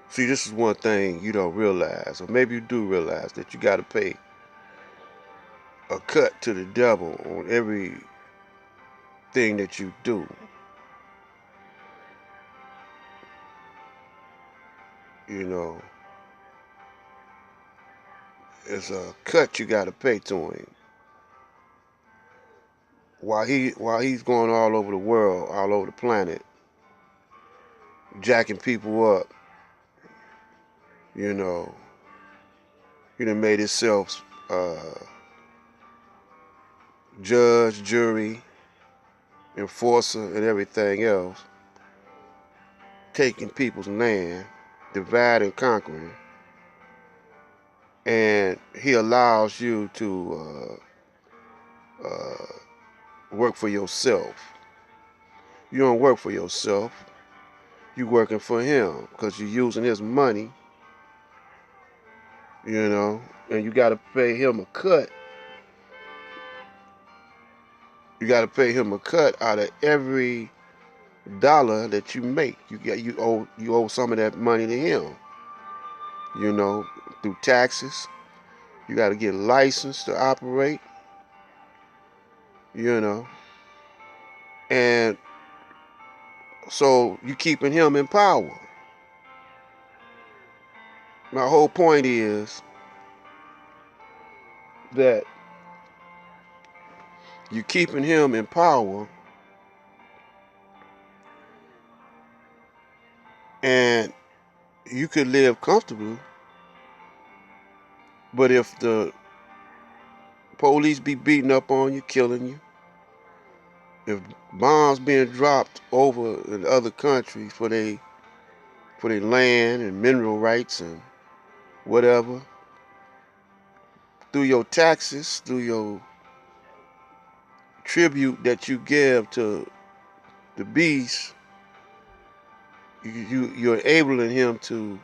See, this is one thing you don't realize, or maybe you do realize, that you got to pay a cut to the devil on everything that you do. You know, it's a cut you got to pay to him. While he's going all over the world, all over the planet, jacking people up, you know, he done made himself judge, jury, enforcer, and everything else, taking people's land, divide and conquering, and he allows you to work for yourself. You don't work for yourself. You working for him because you're using his money, and you got to pay him a cut. You got to pay him a cut out of every dollar that you make. You owe some of that money to him. Through taxes. You got to get licensed to operate. You know, and so you keeping him in power. My whole point is that you keeping him in power, and you could live comfortably, but if the police be beating up on you, killing you, if bombs being dropped over in other countries for their land and mineral rights and whatever, through your taxes, through your tribute that you give to the beast, you're enabling him to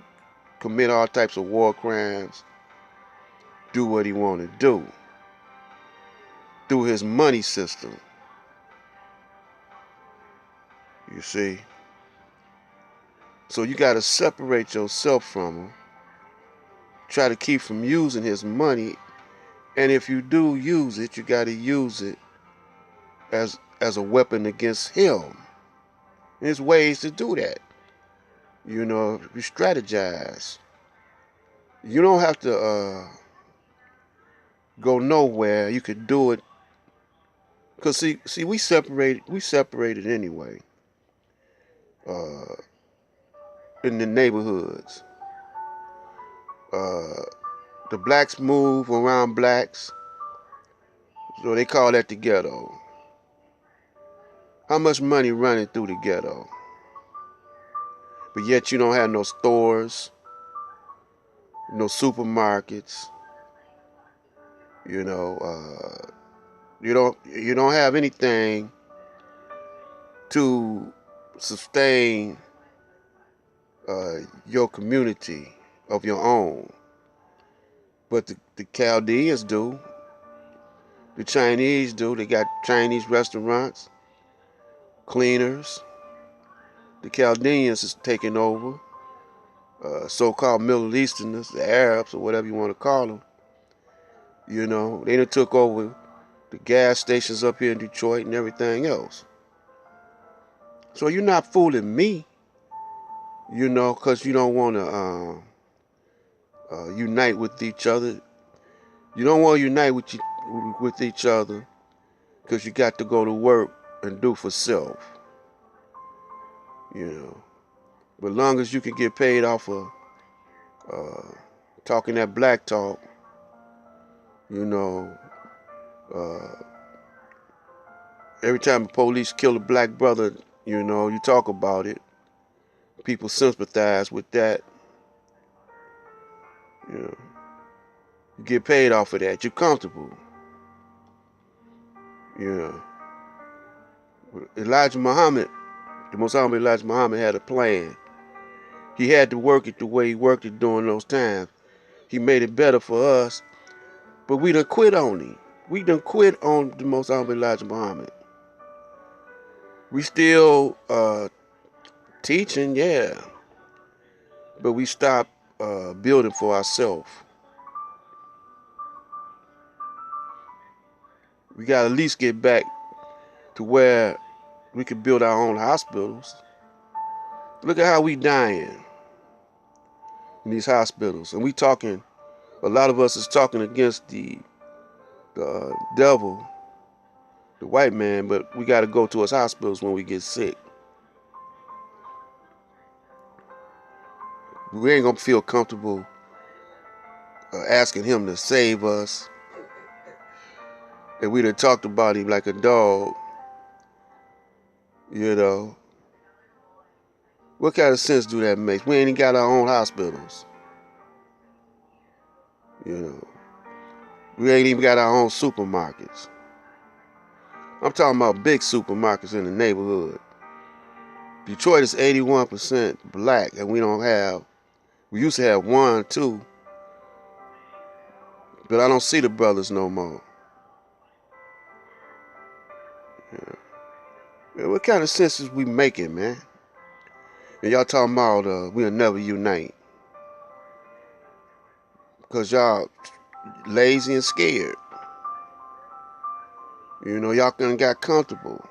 commit all types of war crimes, do what he want to do through his money system. You see, so you got to separate yourself from him. Try to keep from using his money, and if you do use it, you got to use it as a weapon against him. There's ways to do that. You strategize. You don't have to go nowhere. You could do it. Cause see, we separated anyway. Uh, in the neighborhoods, uh, the blacks move around blacks, so they call that the ghetto. How much money running through the ghetto? But yet you don't have no stores, no supermarkets. You know, you don't have anything to sustain your community of your own. But the Chaldeans do. The Chinese do. They got Chinese restaurants, cleaners. The Chaldeans is taking over. So-called Middle Easterners, the Arabs, or whatever you want to call them. They done took over the gas stations up here in Detroit and everything else. So you're not fooling me, because you don't want to unite with each other. You don't want to unite with each other because you got to go to work and do for self. But long as you can get paid off of talking that black talk, you know, uh, every time the police kill a black brother, you talk about it. People sympathize with that. You know, you get paid off of that. You're comfortable. You know, Elijah Muhammad, the Most Honorable Elijah Muhammad, had a plan. He had to work it the way he worked it during those times. He made it better for us, but we done quit on him. We done quit on the Most Honorable Elijah Muhammad. We still teaching, yeah, but we stopped building for ourselves. We got to at least get back to where we could build our own hospitals. Look at how we dying in these hospitals, and we talking. A lot of us is talking against the devil, the white man, but we got to go to his hospitals when we get sick. We ain't gonna feel comfortable asking him to save us. And we done talked about him like a dog, you know. What kind of sense do that make? We ain't even got our own hospitals, you know. We ain't even got our own supermarkets. I'm talking about big supermarkets in the neighborhood. Detroit is 81% black, and we used to have one, two, but I don't see the brothers no more. Yeah. Man, what kind of sense is we making, man? And y'all talking about we'll never unite. Because y'all lazy and scared. You know, y'all done got comfortable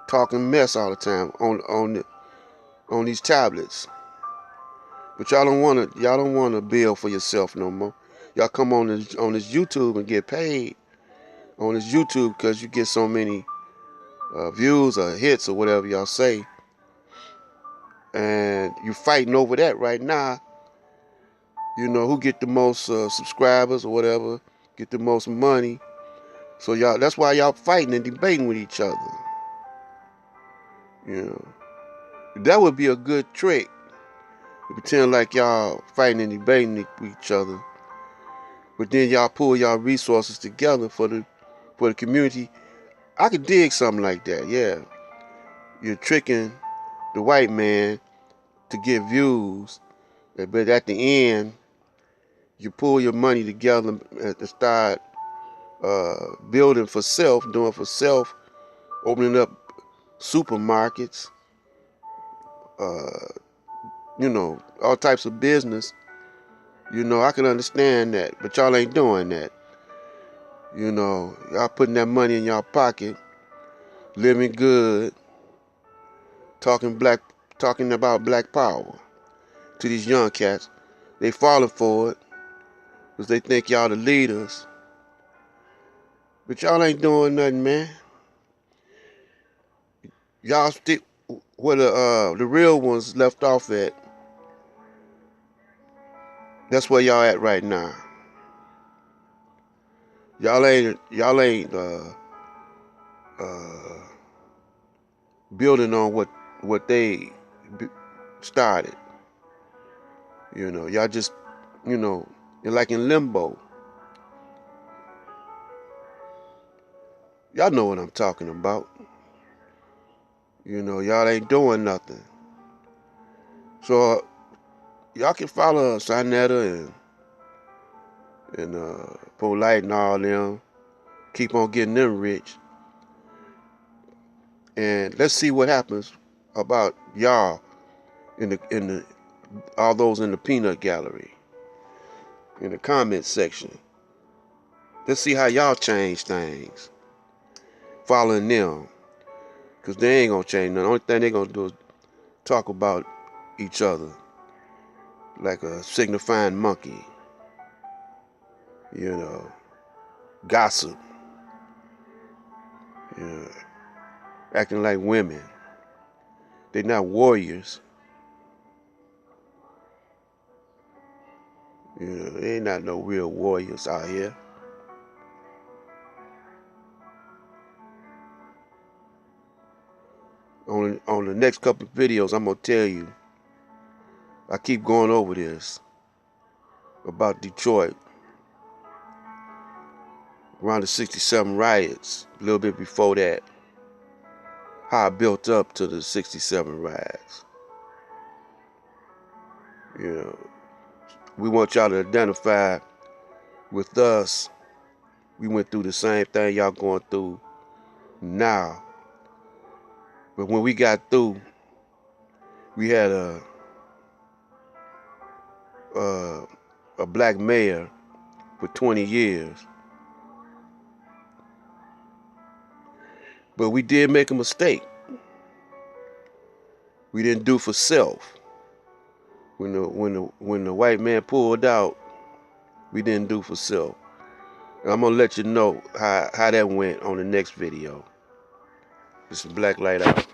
talking mess all the time on these tablets. But y'all don't wanna build for yourself no more. Y'all come on this YouTube and get paid on this YouTube because you get so many views or hits or whatever y'all say, and you fighting over that right now. You know who get the most subscribers or whatever, get the most money. So that's why y'all fighting and debating with each other. You know, that would be a good trick. To pretend like y'all fighting and debating with each other, but then y'all pull y'all resources together for the community. I could dig something like that. Yeah, you're tricking the white man to get views, but at the end, you pull your money together and start building for self, doing for self, opening up supermarkets, you know, all types of business. You know, I can understand that, but y'all ain't doing that. You know, y'all putting that money in y'all pocket, living good, talking about black power to these young cats. They falling for it because they think y'all the leaders. But y'all ain't doing nothing, man. Y'all stick where the real ones left off at. That's where y'all at right now. Y'all ain't uh, building on what they started. You know, y'all just, you know, you're like in limbo. Y'all know what I'm talking about. You know, y'all ain't doing nothing. So y'all can follow Sinetta and Polight and all them. Keep on getting them rich. And let's see what happens about y'all in the all those in the peanut gallery, in the comment section. Let's see how y'all change things following them, because they ain't gonna change nothing. The only thing they gonna do is talk about each other like a signifying monkey, you know, gossip, you know, acting like women. They're not warriors. You know, they ain't not no real warriors out here. On the next couple of videos, I'm gonna tell you. I keep going over this about Detroit around the '67 riots. A little bit before that, how I built up to the '67 riots. You know, we want y'all to identify with us. We went through the same thing y'all going through now. But when we got through, we had a black mayor for 20 years. But we did make a mistake. We didn't do for self. When the white man pulled out, we didn't do for self. And I'm gonna let you know how that went on the next video. This is Black Light Out.